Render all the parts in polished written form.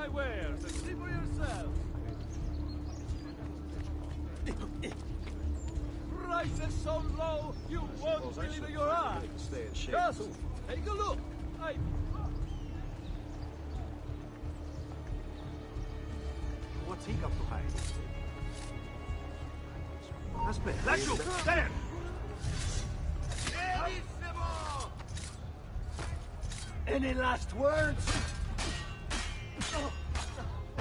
my wares and see for yourself. Prices so low, you won't believe your eyes. Just take a look. What's he got to hide? Aspetta, Laggiù, there! Any last words?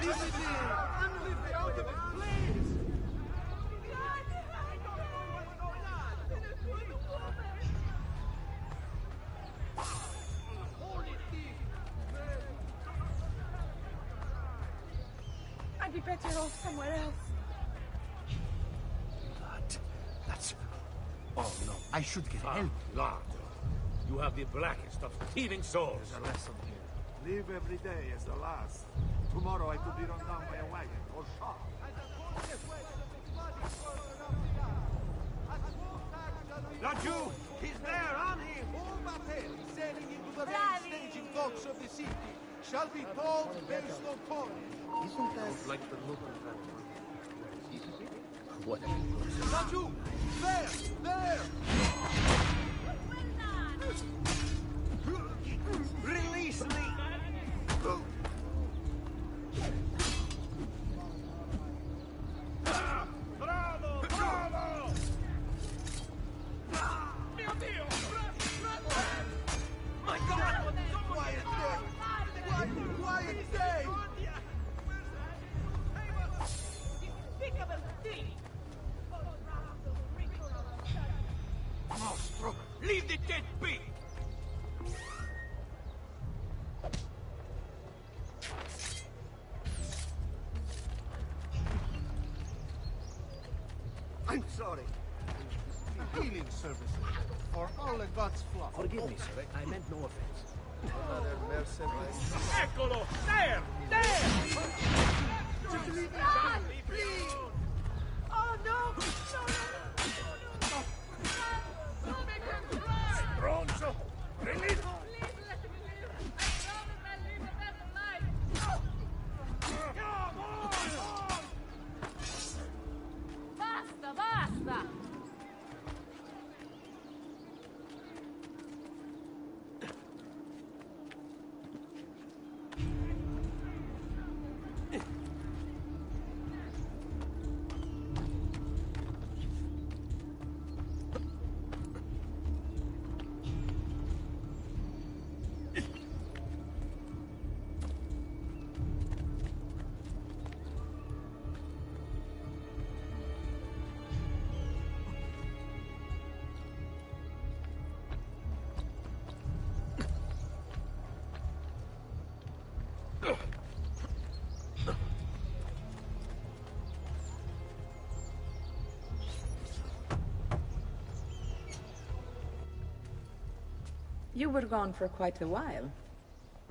Leave me out of it, please! I'd be better off somewhere else. That's... Oh no, I should get help. Lord, you have the blackest of thieving souls. There's a lesson here. Live every day as the last. Tomorrow I could be run down by a wagon or shot. Laggiù! He's there, on him! All Martel, sailing into the main staging docks of the city, shall be told based on coin. Isn't that like the look of that one? What? Laggiù! There! There! Release me! Bravo! Bravo! Mio Dio! My God! Quiet day! Quiet day! Despicable thief! Mostro! Leave the dead be! I'm sorry. Healing services for all the gods' flock. Forgive me, sir. I meant no offense. Another mercenary. Eccolo! There! There! Just leave it Run! please! Oh no! No! Don't make him cry! Bronzo! Release! Please let him live! I promise I'll leave the best alive! Come on! Basta! Basta! You were gone for quite a while.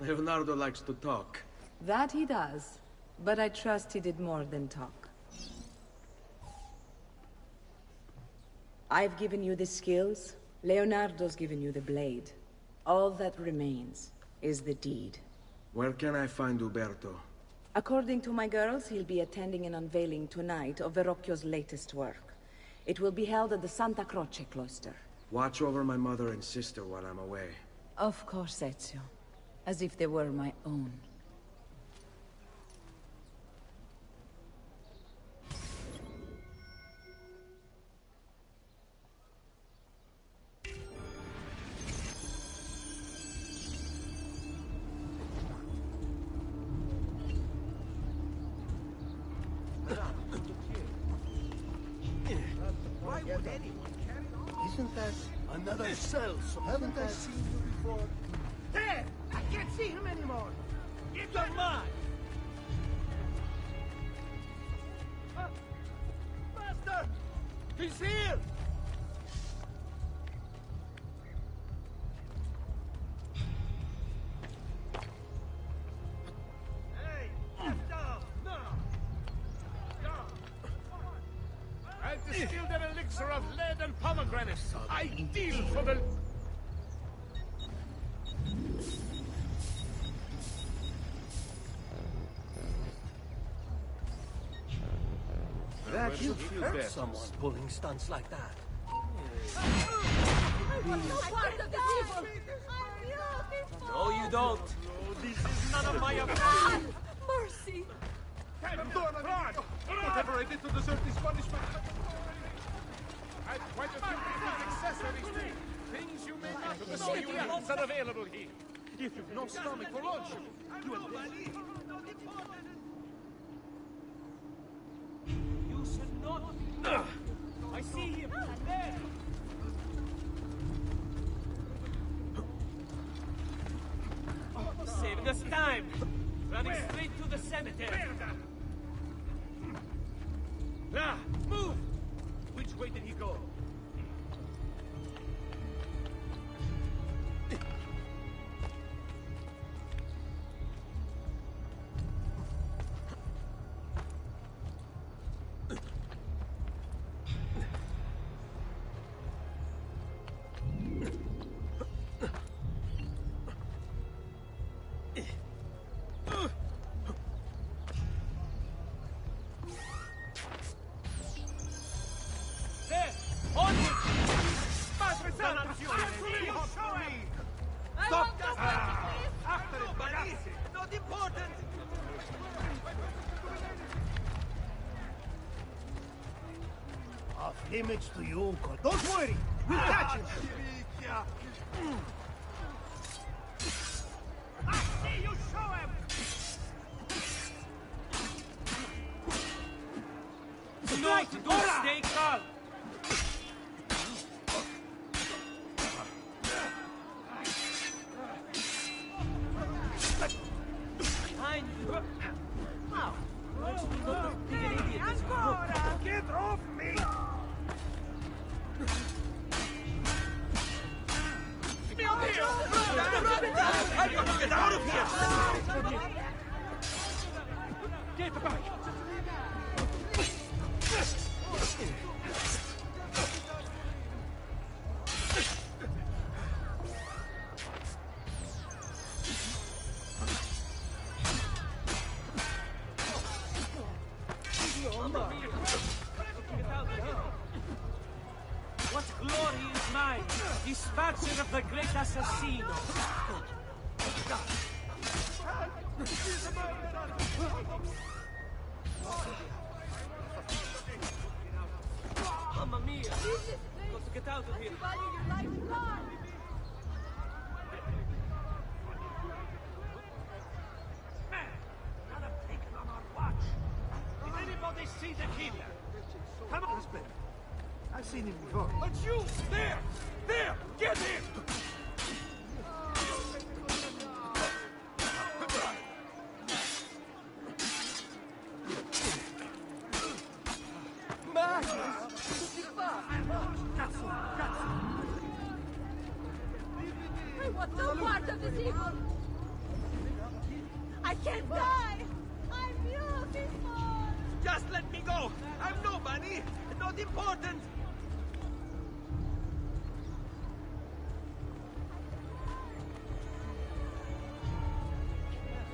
Leonardo likes to talk. That he does. But I trust he did more than talk. I've given you the skills. Leonardo's given you the blade. All that remains is the deed. Where can I find Uberto? According to my girls, he'll be attending an unveiling tonight of Verrocchio's latest work. It will be held at the Santa Croce cloister. Watch over my mother and sister while I'm away. Of course, Ezio. As if they were my own. Why would anyone carry on? Isn't that... Another cell, so haven't I seen you before? There! I can't see him anymore! Give your mind! Master! He's here! Hey! Get down! Now! Down! I've distilled an elixir of lead and pomegranate. Ideal for the... Where You should he hurt bet? someone pulling stunts like that. No part of this evil! I'm beautiful! No, you don't. This is none of my affair. God! Mercy! Whatever I did to deserve this punishment. I've quite a few different accessories too. Things you may not know you items are available here. If you've no stomach for lunch, you will You should not. I see him. There. Saving us time. Running straight to the cemetery. Ah, move! Which way did he go? There. Onward. Madre Santa! I won't go back, please! After it, ragazzi. Not important. Off limits to you, Uncle. Don't worry. We'll catch him. See you show him. No, don't stay calm. Behind you. Wow. Not as big an idiot as you look. Get off me! I've got to get out of here! Get back! What glory is mine, dispatcher of the great assassino! Mamma mia! Got to get out of here! Value your life and God! Not a taken on our watch. Did anybody see the killer? Come on, Lisbeth. I've seen him before. But you! There! There! Get him! I want no part of this evil! I can't die! I'm beautiful! Just let me go! I'm nobody! Not important!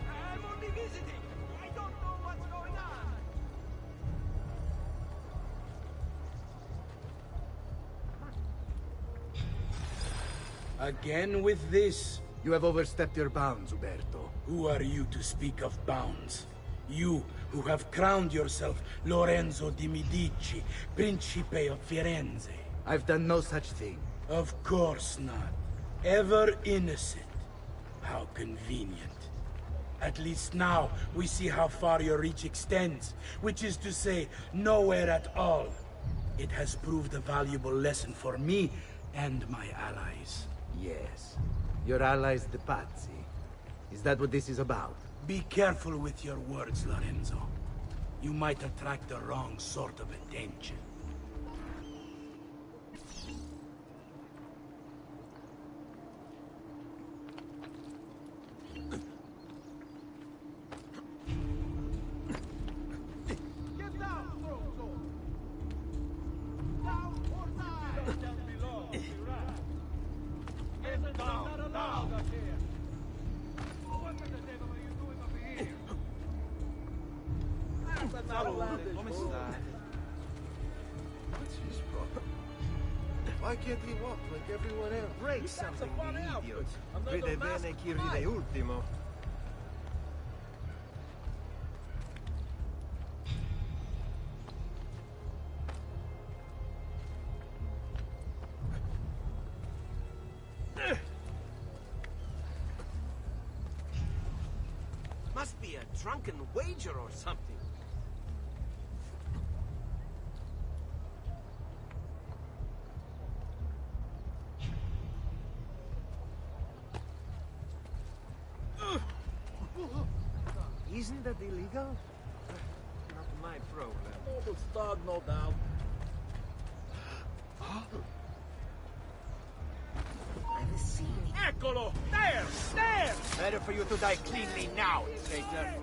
I'm only visiting! I don't know what's going on! Again with this? You have overstepped your bounds, Uberto. Who are you to speak of bounds? You who have crowned yourself Lorenzo di Medici, Principe of Firenze. I've done no such thing. Of course not. Ever innocent. How convenient. At least now we see how far your reach extends, which is to say, nowhere at all. It has proved a valuable lesson for me and my allies. Yes. Your allies, the Pazzi. Is that what this is about? Be careful with your words, Lorenzo. You might attract the wrong sort of attention. Get down, Frozo! Down or die! Down below, get down, not allowed up here! What the devil are you doing up here? Salute, come stai? his problem. Why can't he walk like everyone else? Break something, the idiot. Ride bene chi ride ultimo. Must be a drunken wager or something. Isn't that illegal? Not my problem. Noble stag, no doubt. I've seen it. Eccolo! There! There! Better for you to die cleanly now, traitor.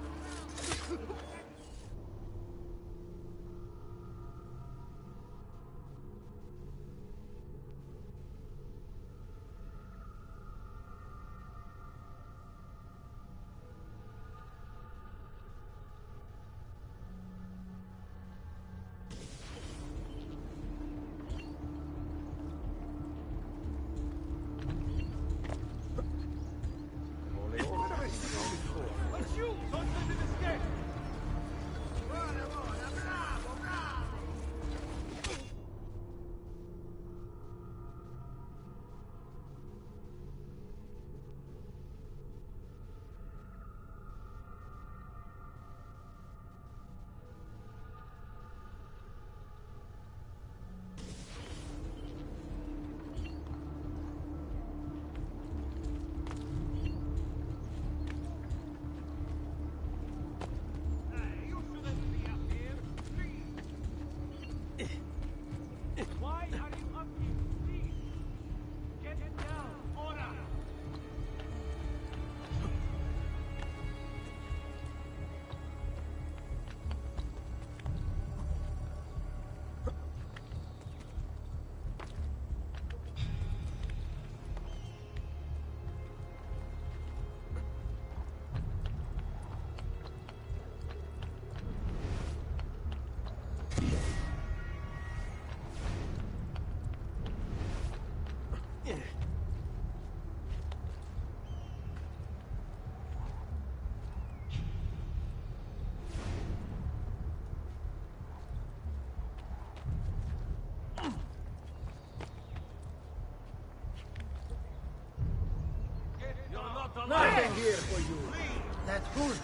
Why are you up here? Please! Get down! Ora! Nothing here for you. That's good.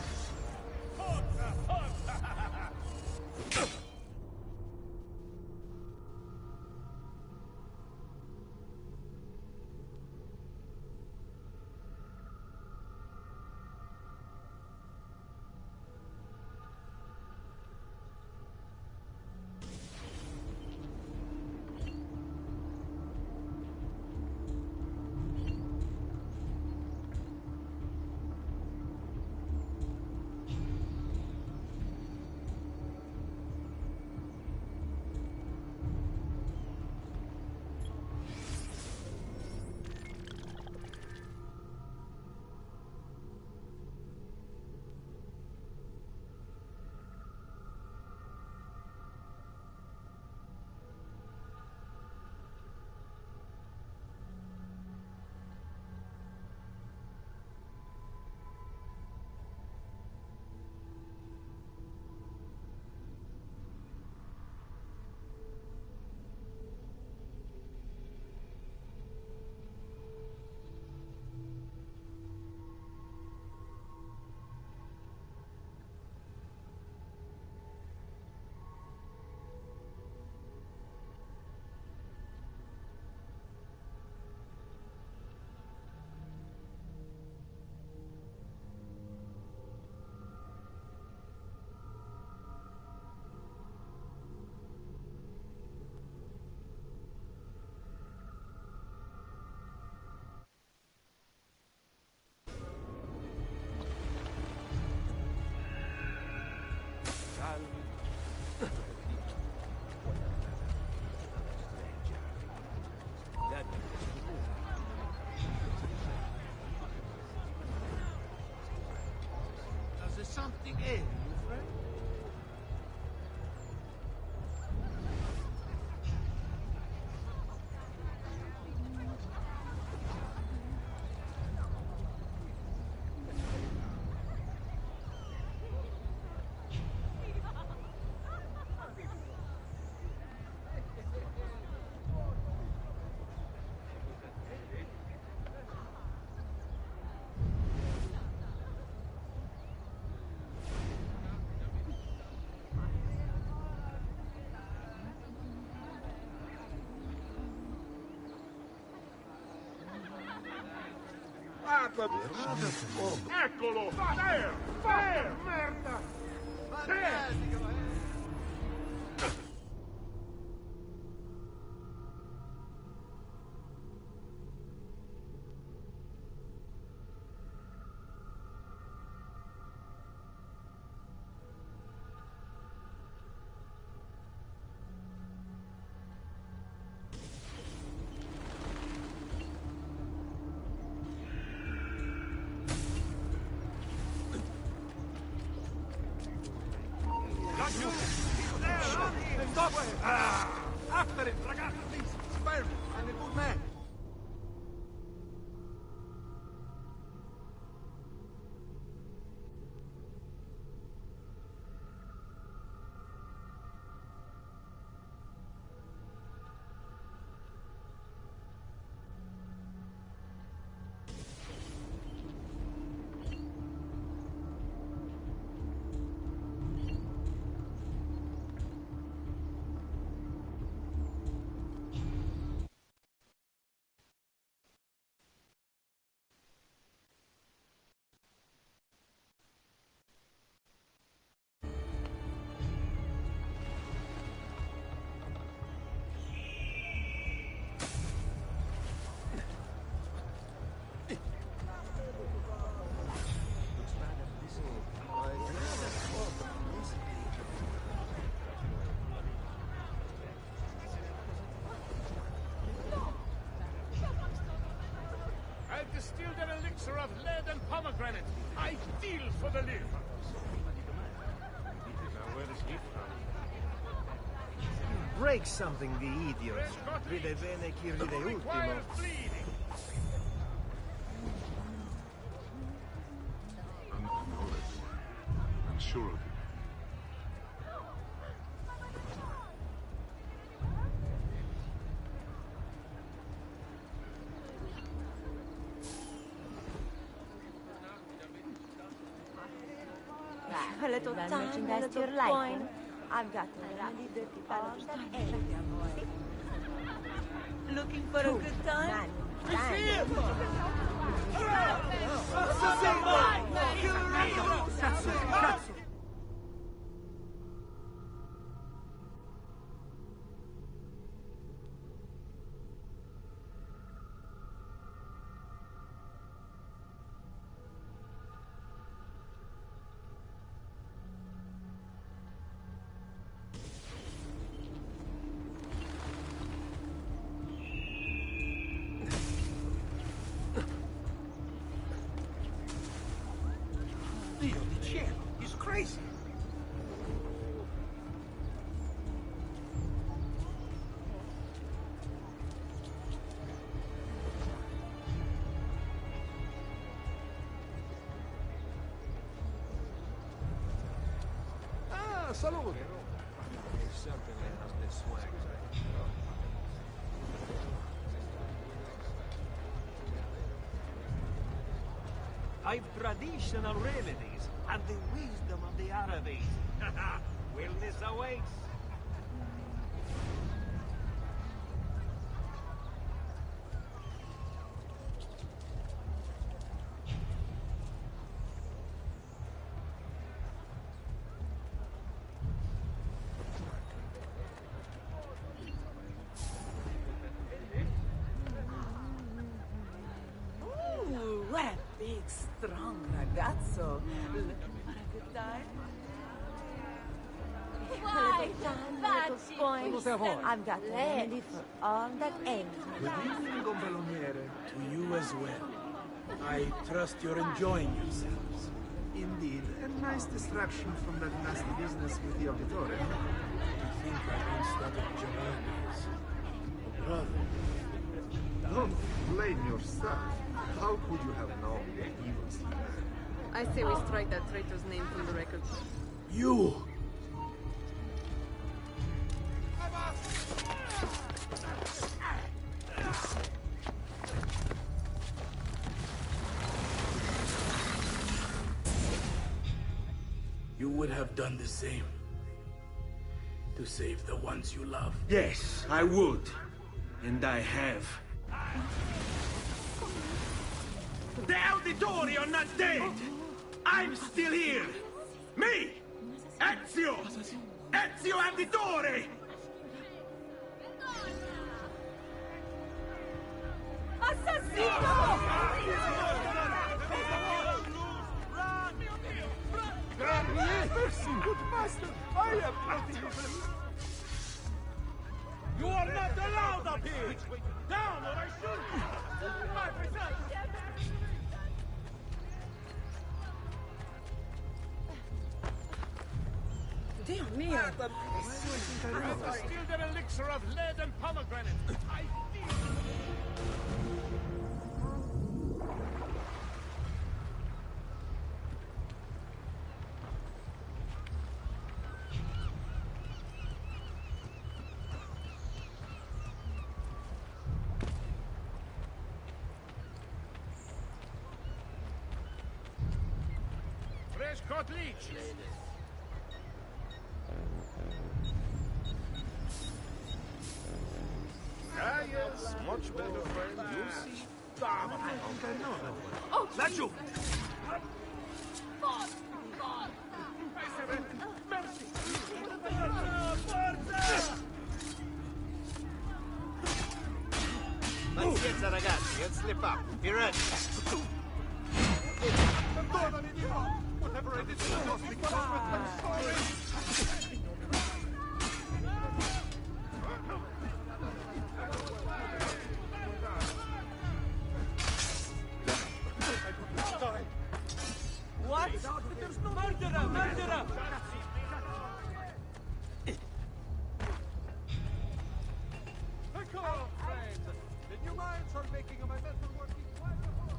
something ail you, friend? Eccolo! There! There! Merda! Fantastico, eh? Stop! After him, ragazzi! Please, spare me. I'm a good man. I've distilled an elixir of lead and pomegranate. Ideal for the liver. Now, where is he from? Break something, the idiots. Ride bene chi ride ultimo. Requires bleeding. I'm sure of it. A little time, a little coin. I've got looking for a good time? Dio di cielo, he's crazy. Ah, salute. Certainly has the swag. I've traditional remedies and the wisdom of the Arabes. Wellness awaits. Ooh, what a big, strong ragazzo. Looking for a good time? Why? A little time, a little spoil. I've got a remedy for all that ails me. To you as well. I trust you're enjoying yourselves. Indeed, a nice distraction from that nasty business with the auditore. You think I once studied Germanians? Brother, Don't blame yourself. How could you have known the evil man? I say we strike that traitor's name from the record. you! You would have done the same. To save the ones you love. Yes, I would. And I have. The Auditori are not dead! I'm still here! Me! Ezio! Ezio Auditore! Mercy, good master! I am not evil! You are not allowed up here! Down or I shoot you! Dio mio! Steal the elixir of lead and pomegranate. I fresh caught leech. Ah, yes, much better, friend. You see? Oh, Laggiù! Pazienza ragazzi, you'll slip up. Be ready. Perdonami, Dio! Whatever I did to the hospital, I'm sorry! What? There's no murderer! Murderer! Come on, friends! The new minds are making my mental working wonderful!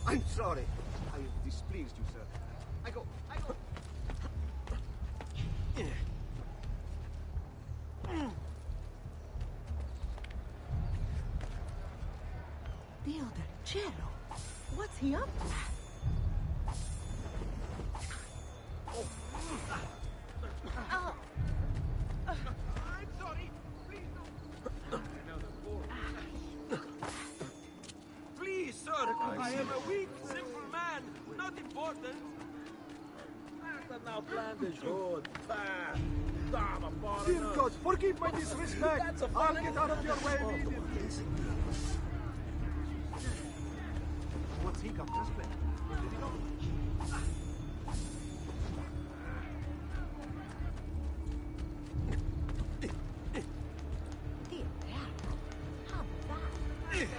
I'm sorry. I have displeased you, sir. I go. Dio del cielo! What's he up to? I'm sorry! Please Please, sir! I am a weak, simple man! Not important! Now planned is good. Dear God, forgive my disrespect! I'll get out of your way immediately! What's he got this way? Where did he go?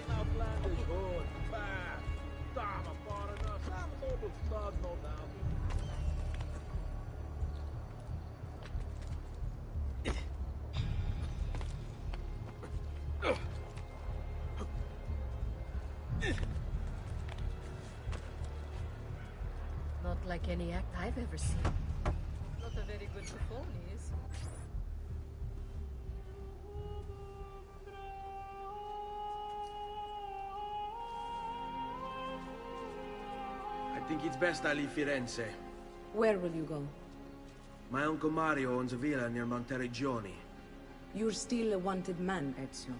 Now planned is good. Dama, foreigner. Some noble stud, no doubt. Not like any act I've ever seen. Not a very good performance. I think it's best I leave Firenze. Where will you go? My uncle Mario owns a villa near Monteregioni. You're still a wanted man, Ezio.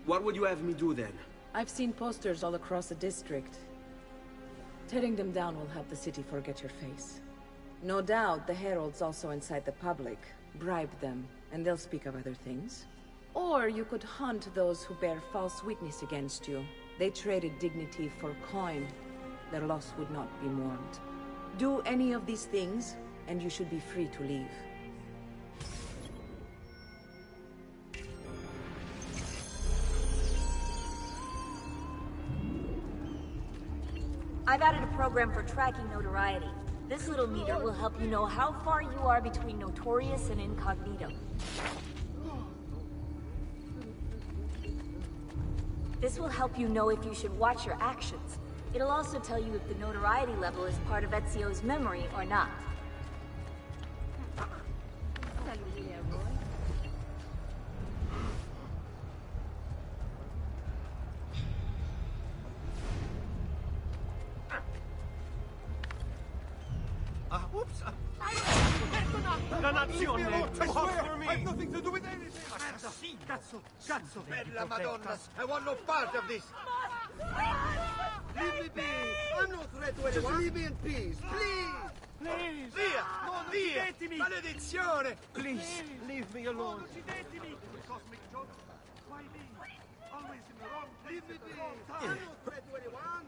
What would you have me do then? I've seen posters all across the district. Tearing them down will help the city forget your face. No doubt the heralds also incite the public. Bribe them, and they'll speak of other things. Or you could hunt those who bear false witness against you. They traded dignity for coin. Their loss would not be mourned. Do any of these things, and you should be free to leave. I've added a program for tracking notoriety. This little meter will help you know how far you are between notorious and incognito. This will help you know if you should watch your actions. It'll also tell you if the notoriety level is part of Ezio's memory or not. Oops! Nazione! I swear, I've nothing to do with anything! Merda, sì, cazzo, cazzo! Bella Madonna! I want no part of this! Leave me be! I'm no threat to anyone! Just leave me in peace, please! Please! Via! No, non Via! uccidetemi! Maledizione! Please, leave me alone! Non uccidetemi! Cosmic Joke! Why me? Always in the wrong place. Leave me be! I'm no threat to anyone!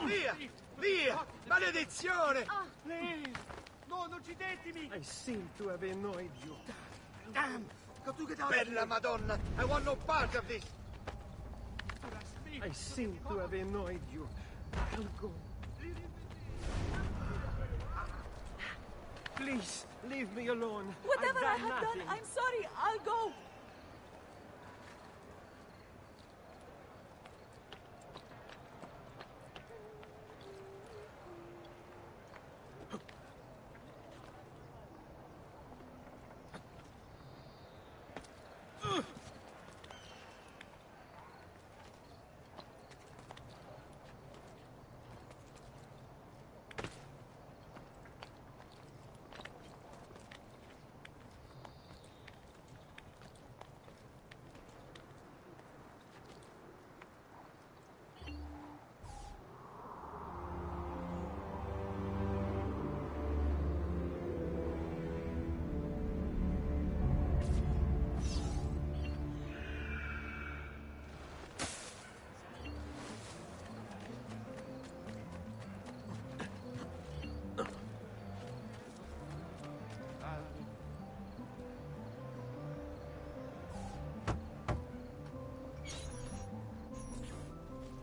Via! Via! Maledizione! Please! No, non uccidetemi! I seem to have annoyed you. Damn! Got to get out Bella Madonna! I want no part of this! I seem to have annoyed you. I'll go. Please, leave me alone. Whatever I I've have done done, nothing. I'm sorry. I'll go.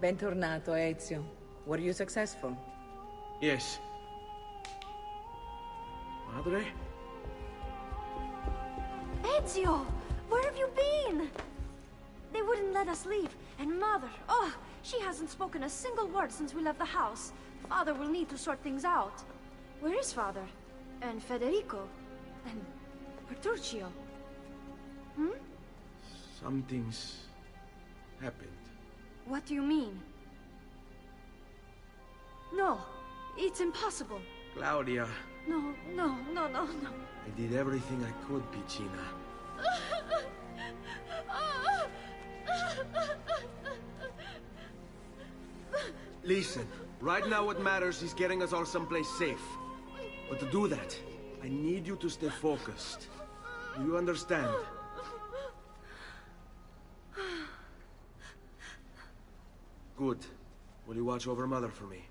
Bentornato, Ezio. Were you successful? Yes. Madre? Ezio! Where have you been? They wouldn't let us leave. And Mother, oh, she hasn't spoken a single word since we left the house. Father will need to sort things out. Where is Father? And Federico? And Petruccio? Hmm? Something's happened. What do you mean? No, it's impossible. Claudia, No. I did everything I could, Piccina. Listen, right now what matters is getting us all someplace safe. But to do that, I need you to stay focused. Do you understand? Good. Will you watch over Mother for me?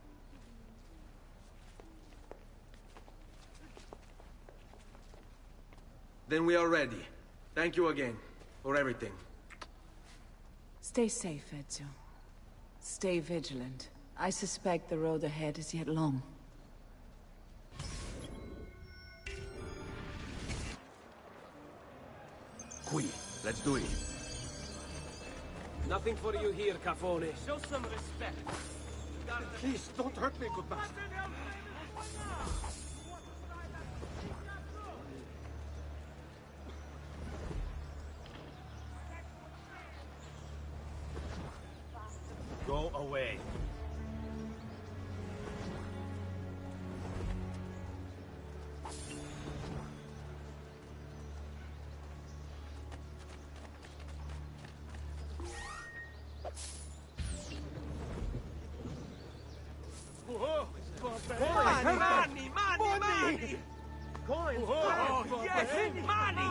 Then we are ready. Thank you again for everything. Stay safe, Ezio. Stay vigilant. I suspect the road ahead is yet long. Qui, let's do it. Nothing for you here, Cafone. Show some respect. Please, don't hurt me, good master. Go away. Money! Coins! Oh, yes! Money!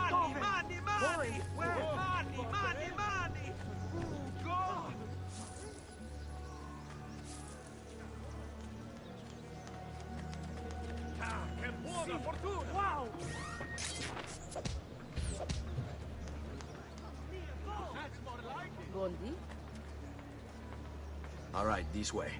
Where? Money! God! Che buona fortuna! Wow! Goldie? All right, this way.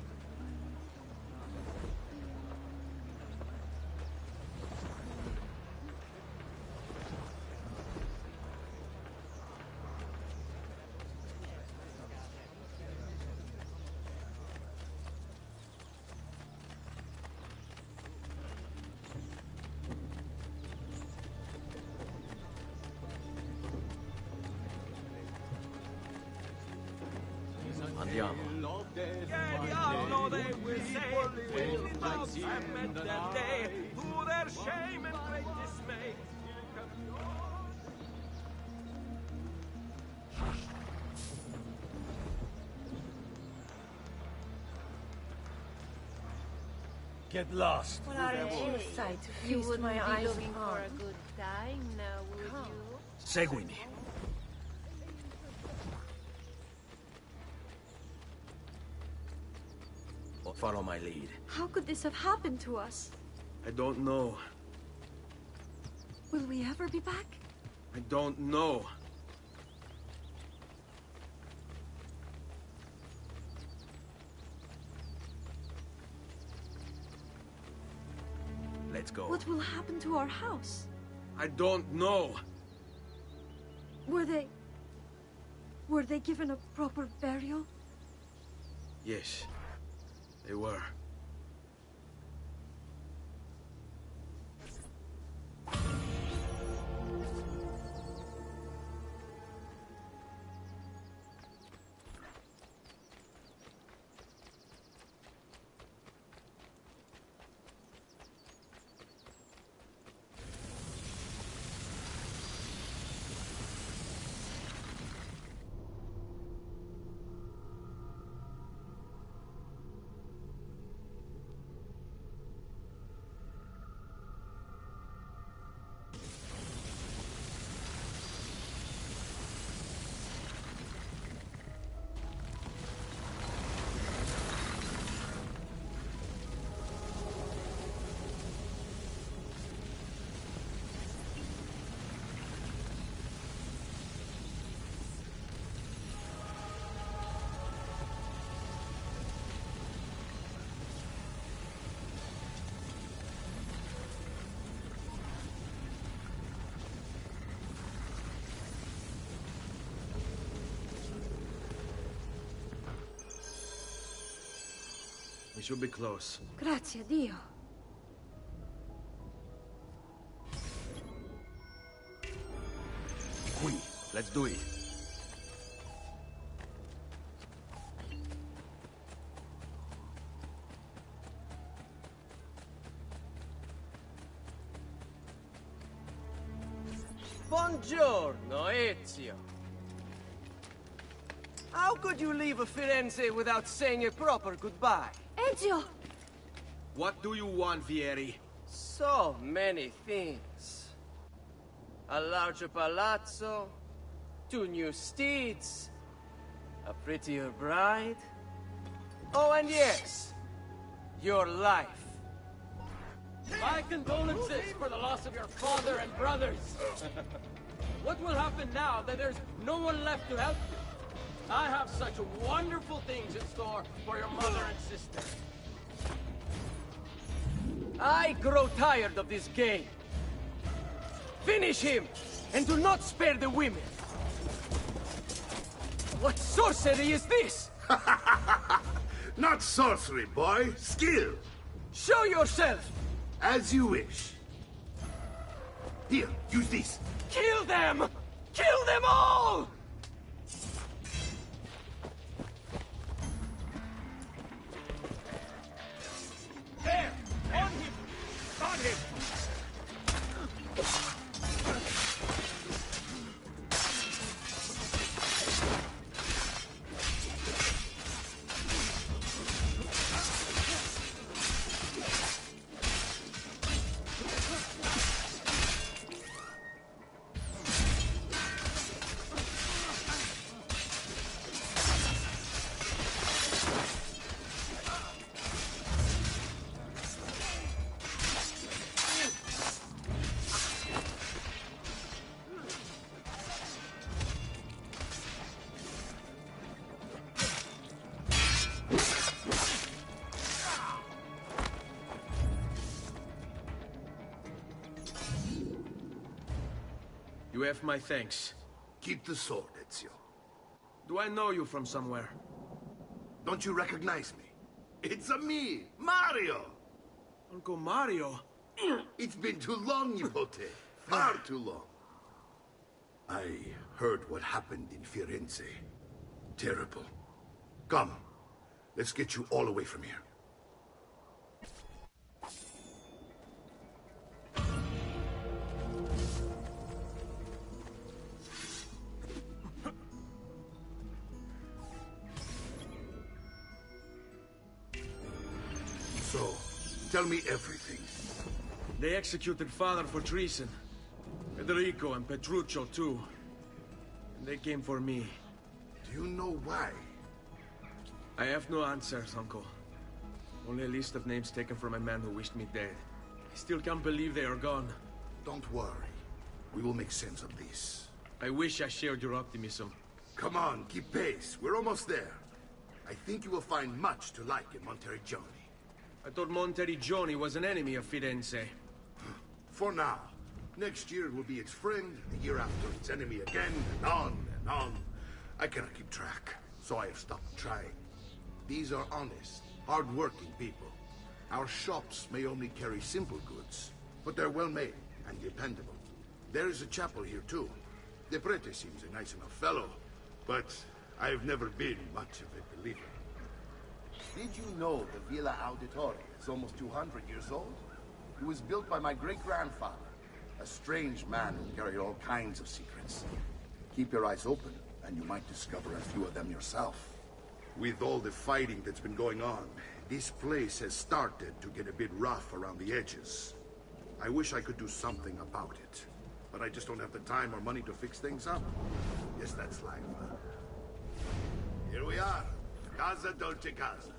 Andiamo. Che diavolo they will say, will in love and met that day, to their shame and great dismay. Get lost. What a sight to You feast wouldn't my be eyes looking for upon. a good time now, would you? Seguimi. Follow my lead. How could this have happened to us? I don't know. Will we ever be back? I don't know. Let's go. What will happen to our house? I don't know. Were they given a proper burial? Yes, they were. We should be close. Grazie a Dio. Qui. Let's do it. Buongiorno, Ezio. How could you leave Firenze without saying a proper goodbye? Ezio! What do you want, Vieri? So many things. A larger palazzo, 2 new steeds, a prettier bride. Oh, and yes, your life. My condolences for the loss of your father and brothers. What will happen now that there's no one left to help you? I have such wonderful things in store for your mother and sister. I grow tired of this game. Finish him, and do not spare the women. What sorcery is this? Not sorcery, boy. Skill. Show yourself! As you wish. Here, use this. Kill them! Kill them all! There! On him! On him! You have my thanks. Keep the sword, Ezio. Do I know you from somewhere? Don't you recognize me? It's a me, Mario! Uncle Mario? It's been too long, Nipote. Far too long. I heard what happened in Firenze. Terrible. Come, let's get you all away from here. So, Tell me everything. They executed Father for treason. Federico and Petruccio, too. And they came for me. Do you know why? I have no answers, Uncle. Only a list of names taken from a man who wished me dead. I still can't believe they are gone. Don't worry. We will make sense of this. I wish I shared your optimism. Come on, keep pace. We're almost there. I think you will find much to like in Monteriggioni. I thought Monteriggioni was an enemy of Firenze. For now. Next year it will be its friend, the year after its enemy again, and on and on. I cannot keep track, so I have stopped trying. These are honest, hard-working people. Our shops may only carry simple goods, but they're well-made and dependable. There is a chapel here, too. The prete seems a nice enough fellow, but I've never been much of a believer. Did you know the Villa Auditore is almost 200 years old? It was built by my great-grandfather, a strange man who carried all kinds of secrets. Keep your eyes open, and you might discover a few of them yourself. With all the fighting that's been going on, this place has started to get a bit rough around the edges. I wish I could do something about it, but I just don't have the time or money to fix things up. Yes, that's life, huh? Here we are, Casa Dolce Casa.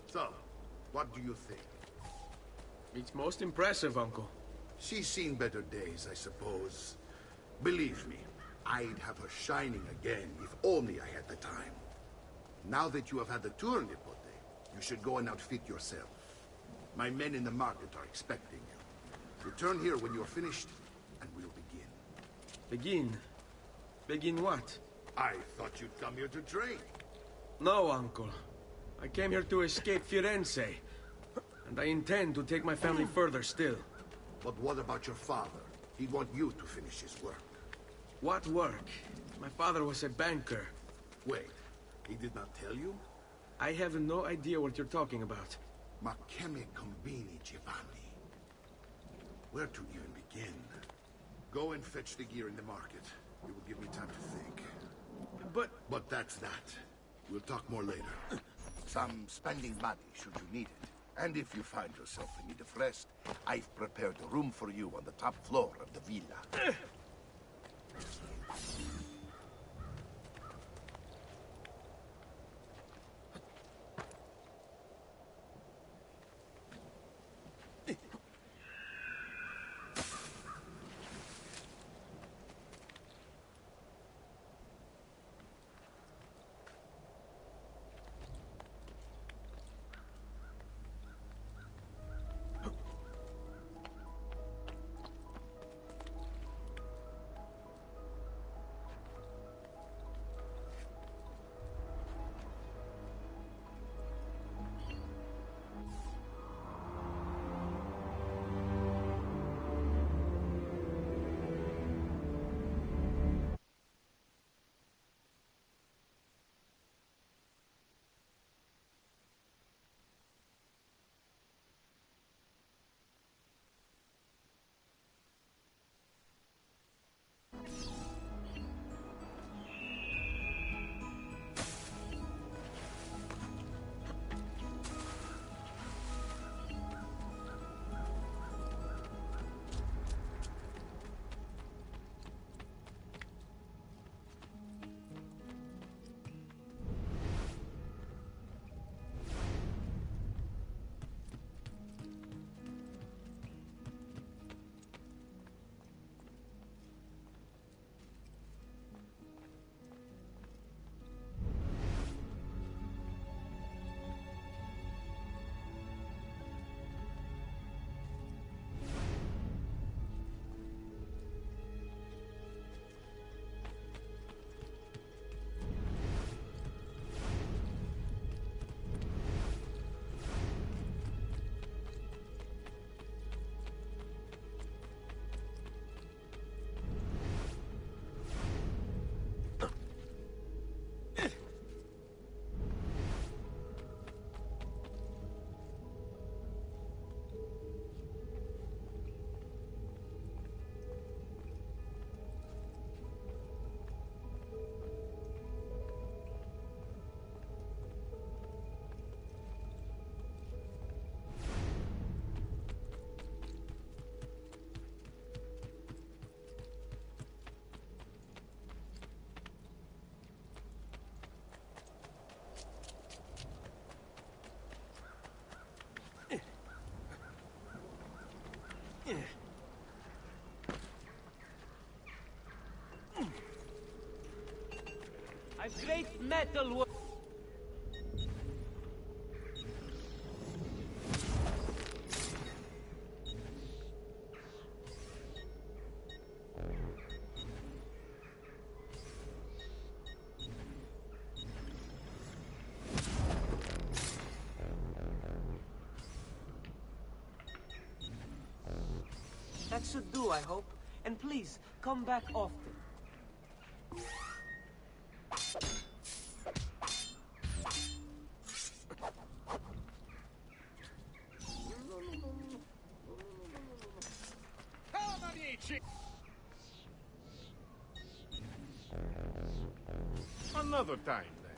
So, what do you think? It's most impressive, Uncle. She's seen better days, I suppose. Believe me, I'd have her shining again if only I had the time. Now that you have had the tour, Nipote, you should go and outfit yourself. My men in the market are expecting you. Return here when you're finished, and we'll begin. Begin? Begin what? I thought you'd come here to train. No, Uncle. I came here to escape Firenze. And I intend to take my family further still. But what about your father? He'd want you to finish his work. What work? My father was a banker. Wait, he did not tell you? I have no idea what you're talking about. Ma che me combini, Giovanni? Where to even begin? Go and fetch the gear in the market. It will give me time to think. But that's that. We'll talk more later. Some spending money should you need it. And if you find yourself in need of rest, I've prepared a room for you on the top floor of the villa. A great metal work. That should do, I hope. And please, come back often. Another time, then.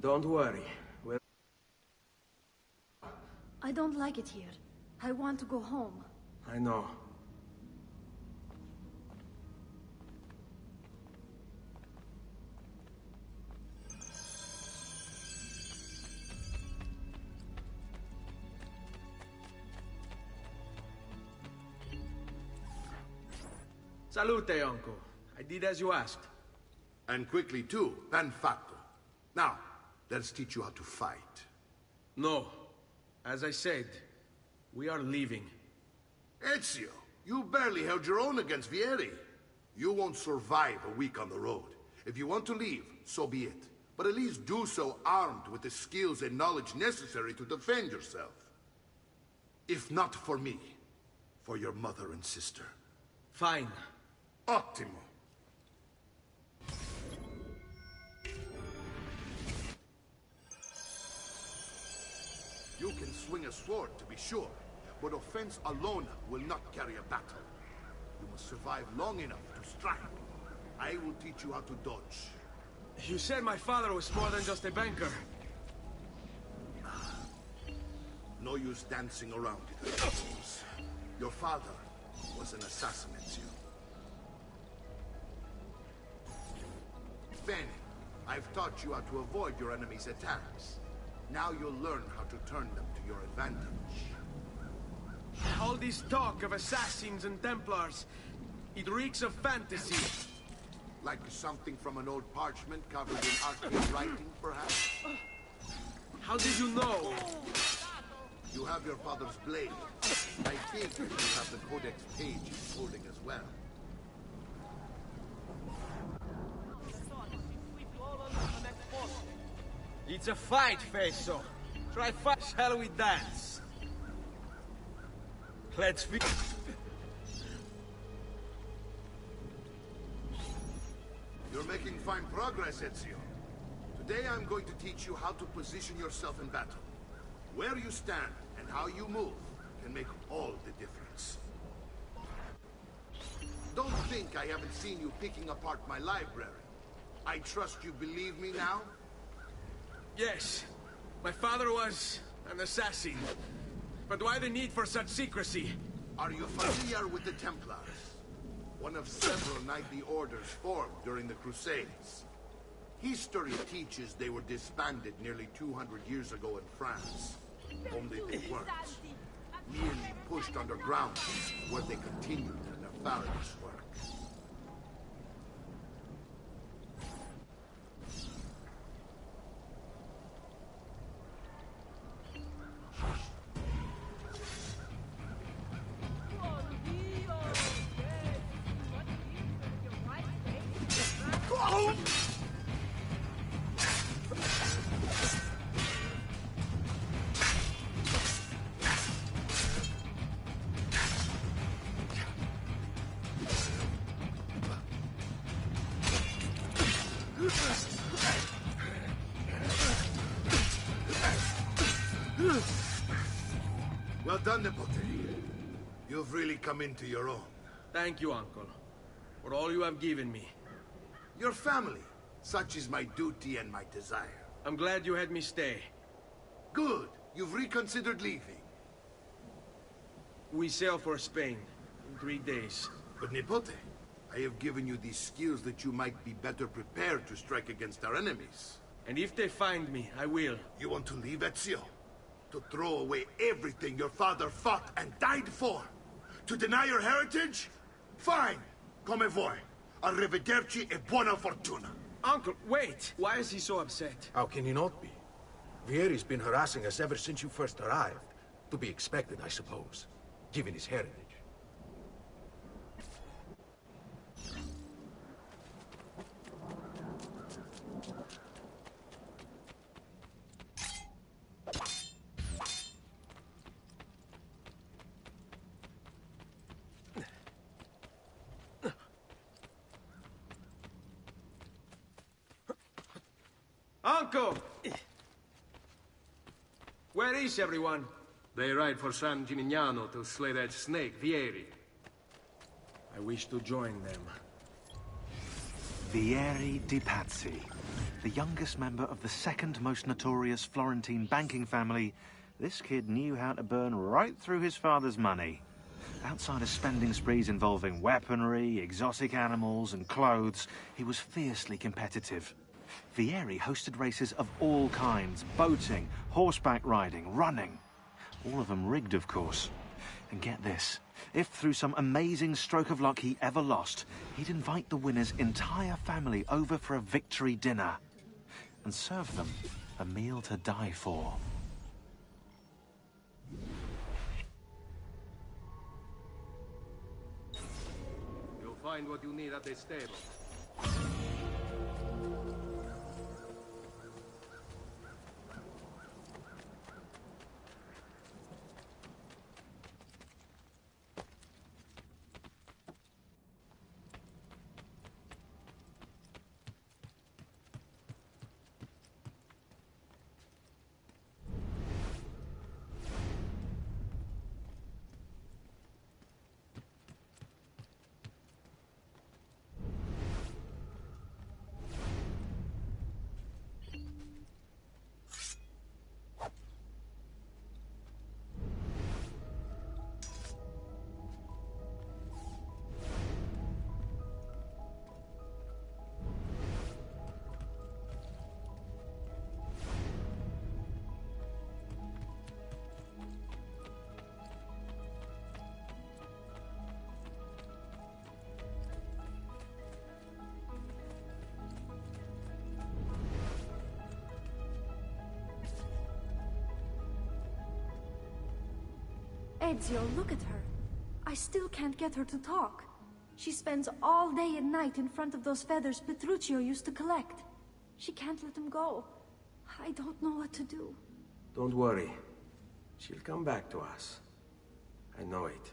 Don't worry. I don't like it here. I want to go home. I know. Salute, uncle. I did as you asked. And quickly too, ben fatto. Now, let's teach you how to fight. No. As I said, we are leaving. Ezio, you barely held your own against Vieri. You won't survive a week on the road. If you want to leave, so be it. But at least do so armed with the skills and knowledge necessary to defend yourself. If not for me, for your mother and sister. Fine. Ottimo. You can swing a sword, to be sure, but offense alone will not carry a battle. You must survive long enough to strike. I will teach you how to dodge. You said my father was more than just a banker. No use dancing around it, I suppose. Your father was an assassin, Ezio. Bene, I've taught you how to avoid your enemy's attacks. Now you'll learn how to turn them to your advantage. All this talk of assassins and Templars, it reeks of fantasy. Like something from an old parchment covered in arcane writing, perhaps? How did you know? You have your father's blade. I think you have the Codex page he's holding as well. It's a fight, Fesso. Try fight, shall we dance? Let's be... You're making fine progress, Ezio. Today I'm going to teach you how to position yourself in battle. Where you stand and how you move can make all the difference. Don't think I haven't seen you picking apart my library. I trust you believe me now? Yes. My father was an assassin. But why the need for such secrecy? Are you familiar with the Templars? One of several knightly orders formed during the Crusades. History teaches they were disbanded nearly 200 years ago in France. Only they weren't. Merely pushed underground, where they continued their nefarious work. Well done, Nipote. You've really come into your own. Thank you, Uncle, for all you have given me. Your family. Such is my duty and my desire. I'm glad you had me stay. Good. You've reconsidered leaving. We sail for Spain in 3 days. But Nipote, I have given you these skills that you might be better prepared to strike against our enemies. And if they find me, I will. You want to leave Ezio? To throw away everything your father fought and died for? To deny your heritage? Fine. Come vuoi. Arrivederci e buona fortuna. Uncle, wait! Why is he so upset? How can he not be? Vieri's been harassing us ever since you first arrived. To be expected, I suppose, given his heritage. Uncle! Where is everyone? They ride for San Gimignano to slay that snake, Vieri. I wish to join them. Vieri di Pazzi, the youngest member of the second most notorious Florentine banking family, this kid knew how to burn right through his father's money. Outside of spending sprees involving weaponry, exotic animals, and clothes, he was fiercely competitive. Vieri hosted races of all kinds, boating, horseback riding, running. All of them rigged, of course. And get this, if through some amazing stroke of luck he ever lost, he'd invite the winner's entire family over for a victory dinner and serve them a meal to die for. You'll find what you need at the stable. Ezio, look at her. I still can't get her to talk. She spends all day and night in front of those feathers Petruchio used to collect. She can't let them go. I don't know what to do. Don't worry. She'll come back to us. I know it.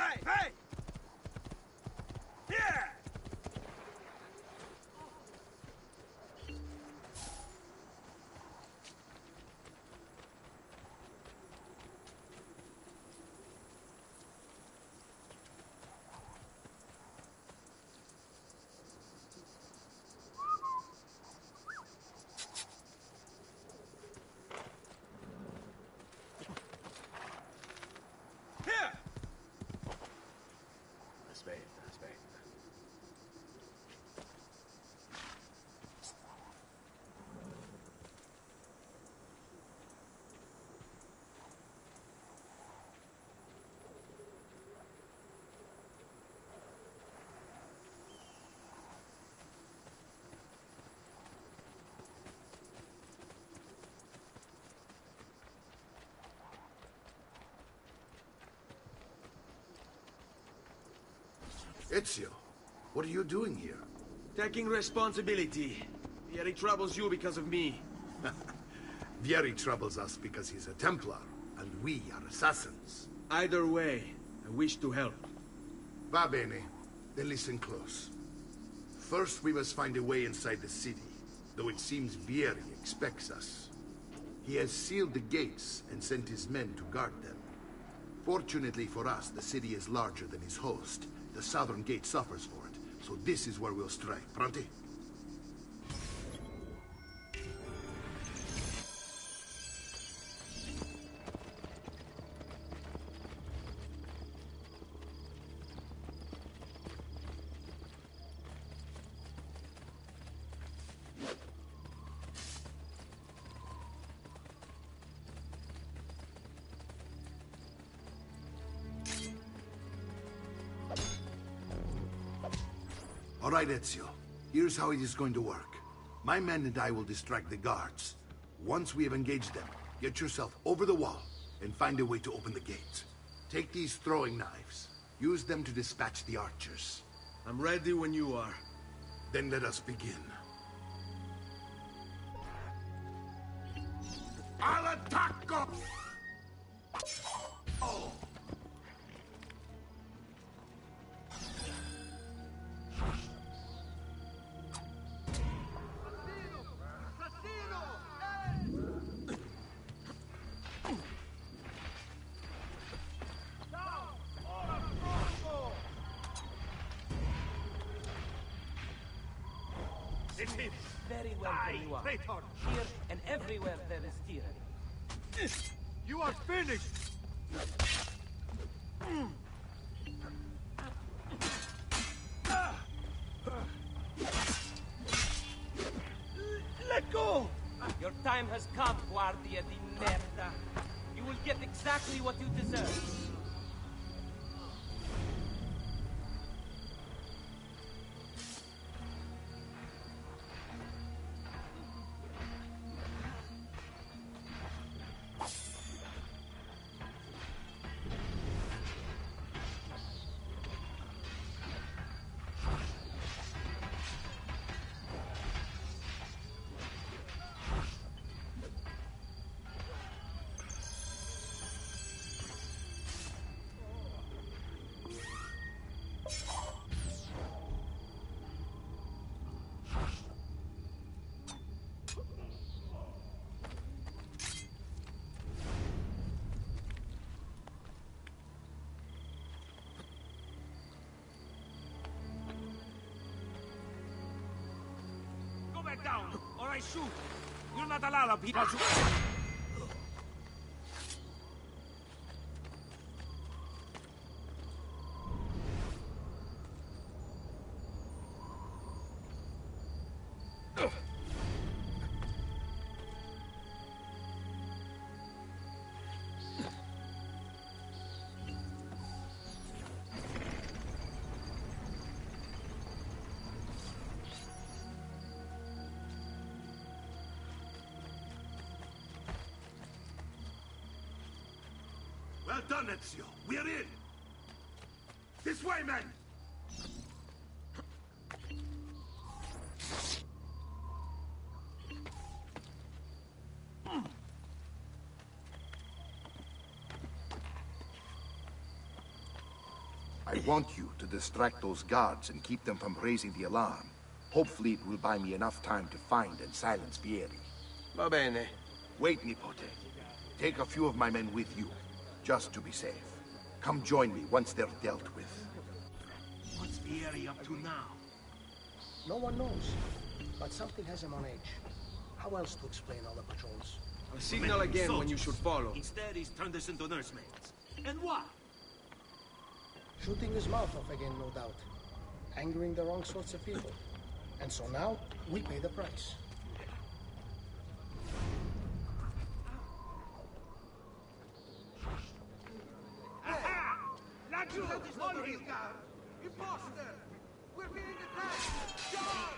Hey! Hey! Here! Ezio, what are you doing here? Taking responsibility. Vieri troubles you because of me. Vieri troubles us because he's a Templar, and we are assassins. Either way, I wish to help. Va bene. Then listen close. First, we must find a way inside the city, though it seems Vieri expects us. He has sealed the gates and sent his men to guard them. Fortunately for us, the city is larger than his host. The southern gate suffers for it, so this is where we'll strike. Pronti? All right, Ezio. Here's how it is going to work. My men and I will distract the guards. Once we have engaged them, get yourself over the wall and find a way to open the gate. Take these throwing knives. Use them to dispatch the archers. I'm ready when you are. Then let us begin. Al attacco! Oh! Very well where you are. Here and everywhere there is tyranny. You are finished! Let go! Your time has come, Guardia di Merda. You will get exactly what you deserve. Down, or I shoot. You're not allowed to people to... Well done, Ezio. We're in. This way, men! want you to distract those guards and keep them from raising the alarm. Hopefully it will buy me enough time to find and silence Vieri. Va bene. Wait, Nipote. Take a few of my men with you, just to be safe. Come join me once they're dealt with. What's Vieri up to now? No one knows, but something has him on edge. How else to explain all the patrols? A signal again when you should follow. Instead, he's turned us into nursemaids. And why? Shooting his mouth off again, no doubt. Angering the wrong sorts of people. And so now, we pay the price. Laggiù! Olga! Imposter! We're being attacked! John!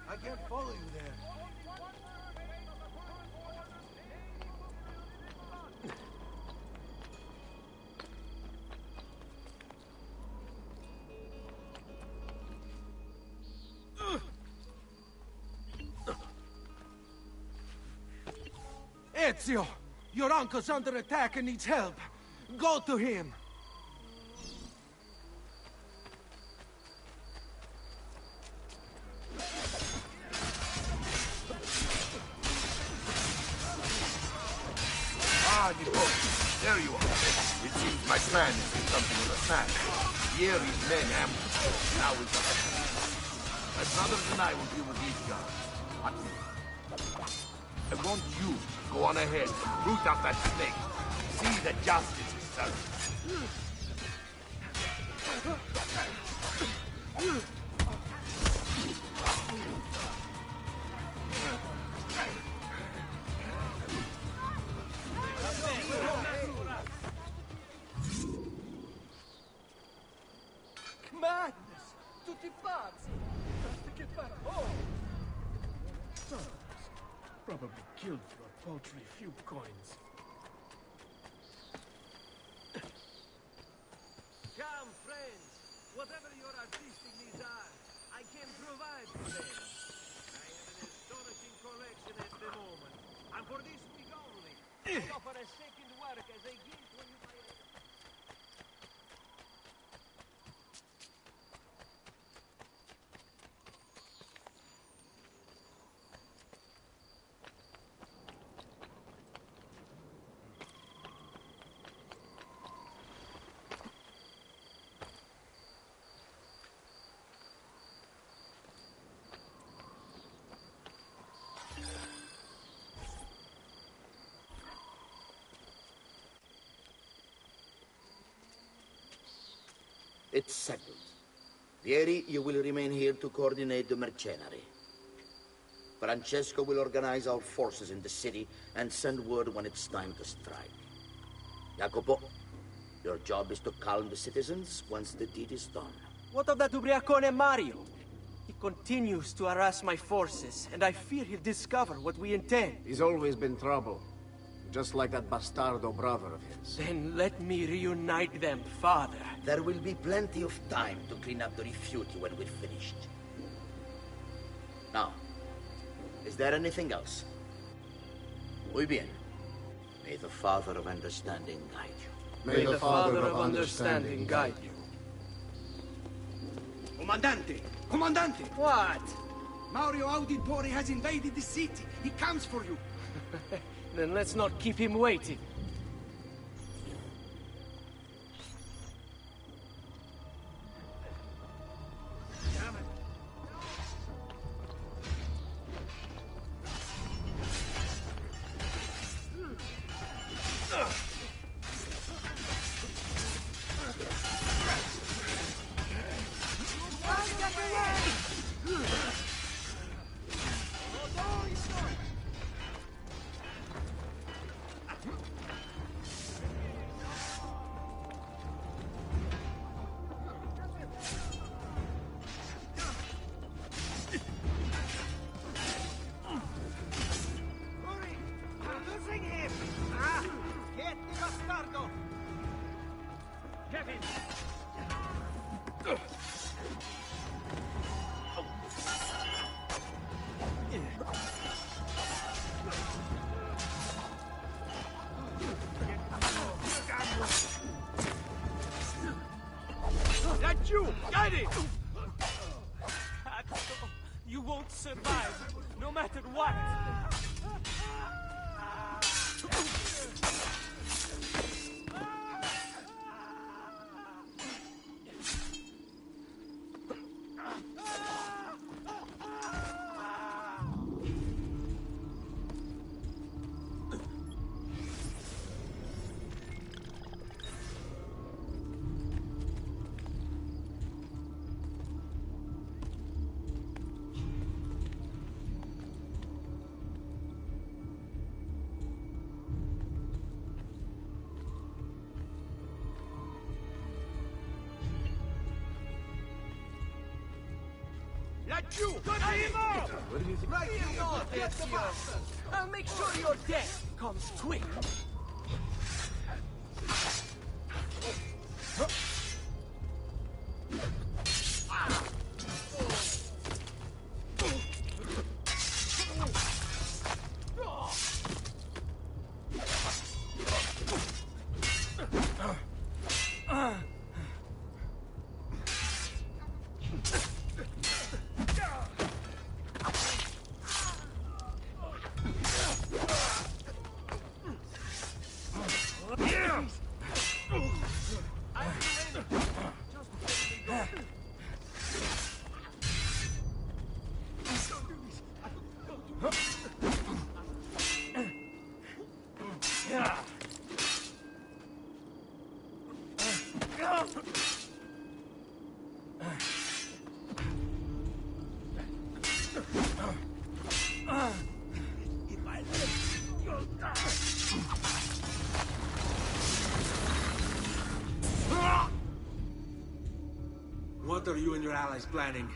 I can't follow you there. Ezio! Your uncle's under attack and needs help. Go to him. Ah, Nipote, there you are. It seems my plan is in something of a snap. Vieri's men ambushed us. Now it's up. My brothers and I will deal with these guys. I want you to go on ahead, root out that snake. See that justice is served. Madness! Tutti pazzi! Just to get back home! Probably killed for a paltry few coins. Come, friends. Whatever your artistic needs are, I can provide for them. I have an astonishing collection at the moment. And for this week only, I offer a second work as a gift when you buy a... It's settled. Vieri, you will remain here to coordinate the mercenary. Francesco will organize our forces in the city and send word when it's time to strike. Jacopo, your job is to calm the citizens once the deed is done. What of that Ubriacone Mario? He continues to harass my forces, and I fear he'll discover what we intend. He's always been trouble. Just like that bastardo brother of his. Then let me reunite them, Father. There will be plenty of time to clean up the refuge when we're finished. Now, is there anything else? Muy bien. May the Father of Understanding guide you. May the Father of Understanding guide you. Comandante! Comandante! What? Mario Auditore has invaded the city. He comes for you. Then let's not keep him waiting. That's you! Get it! You won't survive, no matter what. That's you! Get him off! Right you know, Ezio. I'll make sure your death comes quick. What are you and your allies planning?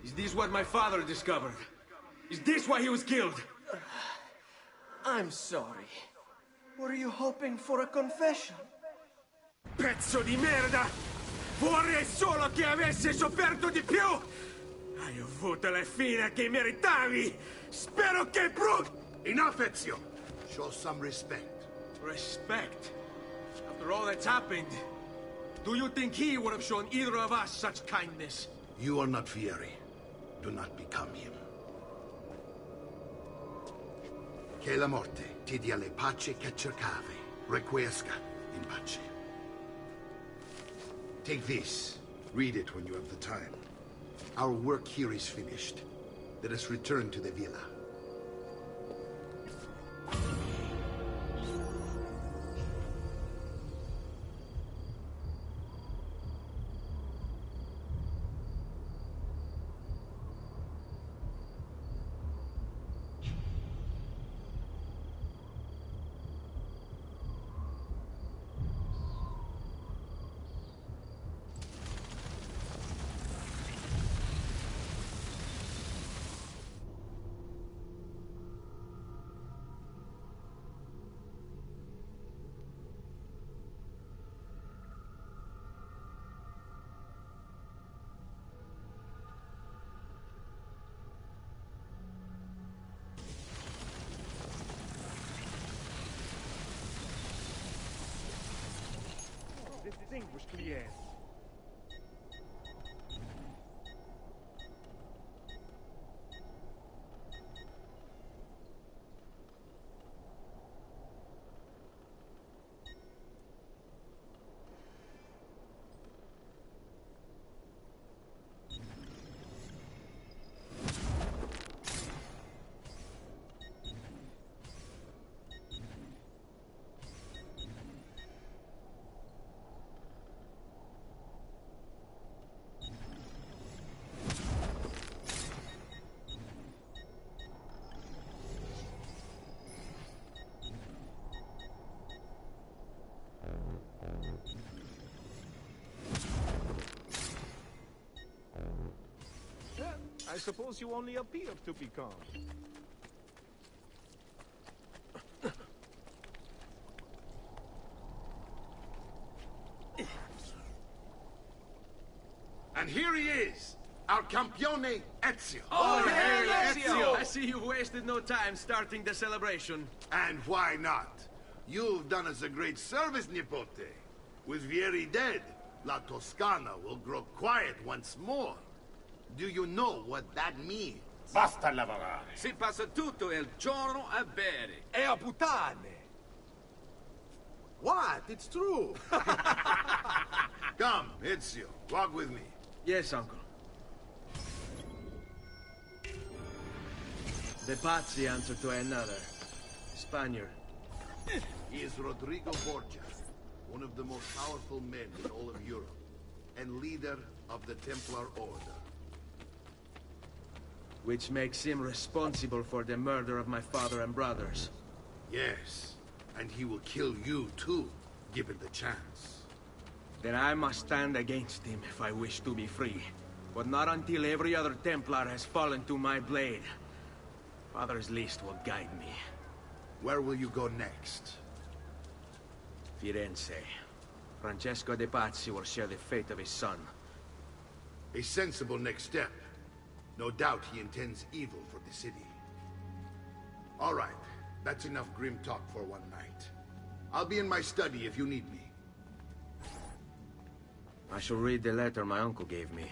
Is this what my father discovered? Is this why he was killed? I'm sorry. Were you hoping for a confession? Pezzo di merda! Vorrei solo che avessi sofferto di più! Hai avuto la fine che meritavi! Spero che Enough, Ezio! Show some respect. Respect? After all that's happened, do you think he would have shown either of us such kindness? You are not Fieri. Do not become him. Che la morte ti dia le pace che cercavi. Requiesca in pace. Take this. Read it when you have the time. Our work here is finished. Let us return to the villa. distinguished client. I suppose you only appear to be calm. And here he is, our campione Ezio. Oh, hey, Ezio! I see you wasted no time starting the celebration. And why not? You've done us a great service, Nipote. With Vieri dead, La Toscana will grow quiet once more. Do you know what that means? Basta lavorare. Si passa tutto il giorno a bere. E a puttane! What? It's true! Come, Ezio, walk with me. Yes, uncle. The Pazzi answer to another. Spaniard. He is Rodrigo Borgia, one of the most powerful men in all of Europe, and leader of the Templar Order. Which makes him responsible for the murder of my father and brothers. Yes, and he will kill you too, given the chance. Then I must stand against him if I wish to be free. But not until every other Templar has fallen to my blade. Father's list will guide me. Where will you go next? Firenze. Francesco de Pazzi will share the fate of his son. A sensible next step. No doubt he intends evil for the city. All right, that's enough grim talk for one night. I'll be in my study if you need me. I shall read the letter my uncle gave me.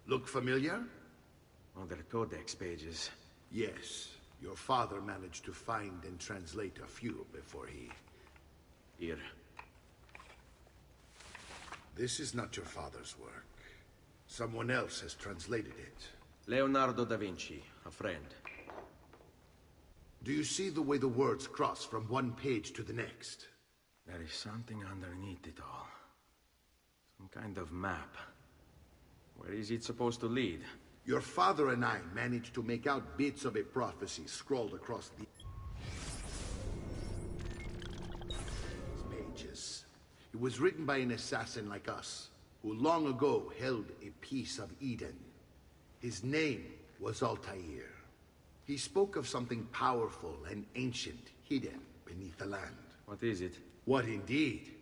Look familiar? On their codex pages. Yes. Your father managed to find and translate a few before he... Here. This is not your father's work. Someone else has translated it. Leonardo da Vinci, a friend. Do you see the way the words cross from one page to the next? There is something underneath it all. Some kind of map. Where is it supposed to lead? Your father and I managed to make out bits of a prophecy scrawled across these pages. It was written by an assassin like us, who long ago held a piece of Eden. His name was Altair. He spoke of something powerful and ancient hidden beneath the land. What is it? What indeed?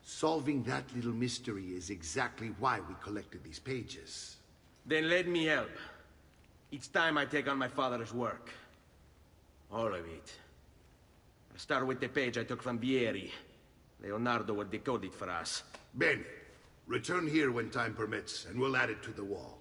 Solving that little mystery is exactly why we collected these pages. Then let me help. Each time I take on my father's work. All of it. I start with the page I took from Vieri. Leonardo will decode it for us. Bene. Return here when time permits, and we'll add it to the wall.